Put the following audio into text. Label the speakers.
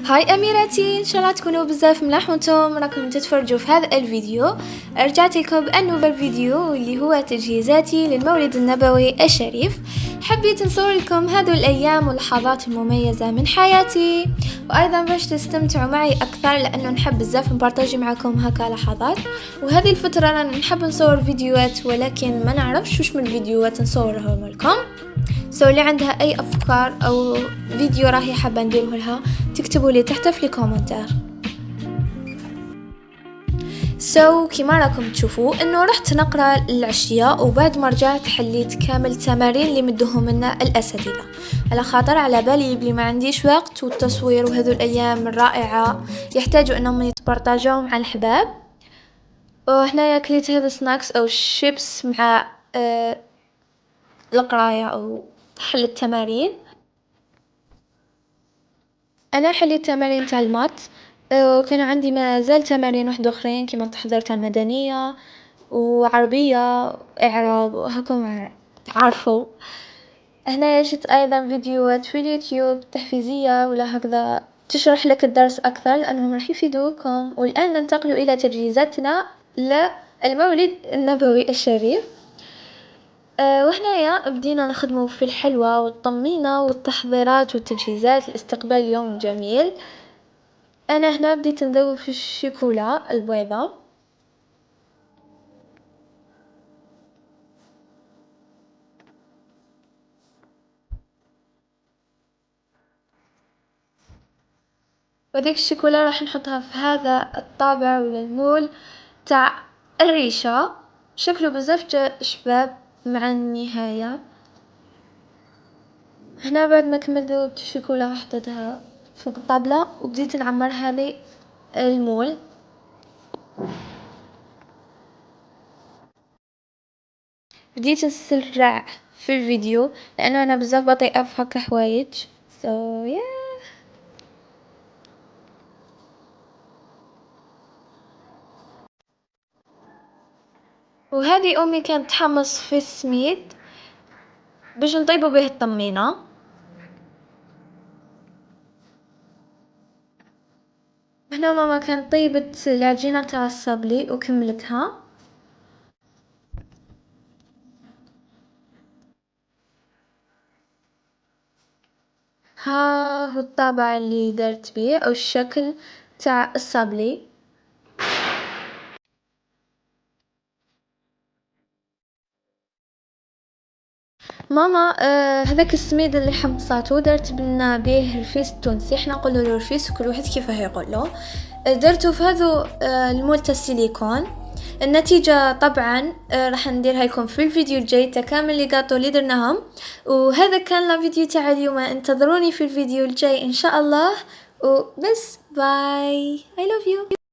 Speaker 1: هاي أميراتي، إن شاء الله تكونوا بزاف ملاح وانتم راكم تتفرجوا في هذا الفيديو. رجعت لكم بأنوفر فيديو اللي هو تجهيزاتي للمولد النبوي الشريف. حبيت نصور لكم هذو الأيام واللحظات المميزة من حياتي، وأيضا باش تستمتعوا معي أكثر لأنه نحب بزاف نبارطاجي معكم هكا لحظات. وهذه الفترة أنا نحب نصور فيديوهات ولكن ما نعرفش وش من الفيديوهات نصورهم لكم. اللي عندها اي افكار او فيديو راهي حابه نديره لها تكتبوا لي تحت في الكومنتار. كيما راكم تشوفوا انه رحت نقرا العشيه، وبعد ما رجعت حليت كامل التمارين اللي مدوهم لنا الاساتذه، على خاطر على بالي بلي ما عنديش وقت، والتصوير وهذو الايام الرائعه يحتاجوا انهم يتبارطاجوا مع الحباب. وهنايا كليت هذا سناكس او شيبس مع القرايه او حل التمارين. انا حليت تمارين تاع المات، وكان عندي ما زال تمارين واحد اخرين كيما التحضير تاع المدنيه وعربيه اعراب وهكم تعرفوا. هنا شفت ايضا فيديوهات في اليوتيوب تحفيزيه ولا هكذا تشرح لك الدرس اكثر لانهم راح يفيدوكم. والان ننتقل الى تجهيزاتنا للمولد النبوي الشريف. وهنايا بدينا نخدمو في الحلوى والطمينة والتحضيرات والتجهيزات لاستقبال اليوم الجميل. انا هنا بديت نذوب في الشيكولا البيضاء. وديك الشيكولا راح نحطها في هذا الطابع ولا المول تاع الريشة. شكله بزاف شباب مع النهاية. هنا بعد ما كملت ذوبت الشيكولا حطيتها فوق الطابلة وبديت نعمر هذه المول. بديت نسرع في الفيديو لانه انا بزاف بطيئة في هكا حوايج. yeah. وهذه امي كانت تحمص في السميد باش نطيبوا به الطمينة. هنا ماما كانت طيبت العجينة تاع الصبلي وكملتها. ها هو الطابع اللي درت بيه او الشكل تاع الصبلي. ماما هذاك السميد اللي حمصاتو درت لنا به رفيس تونسي، احنا نقولوا له رفيس وكل واحد كيفاه يقوله. درته في هذو المول تاع السيليكون. النتيجة طبعا راح نديرها لكم في الفيديو الجاي تاع كامل لي غاطو اللي درناهم. وهذا كان الفيديو تاع اليوم، انتظروني في الفيديو الجاي ان شاء الله. وبس باي. I love you.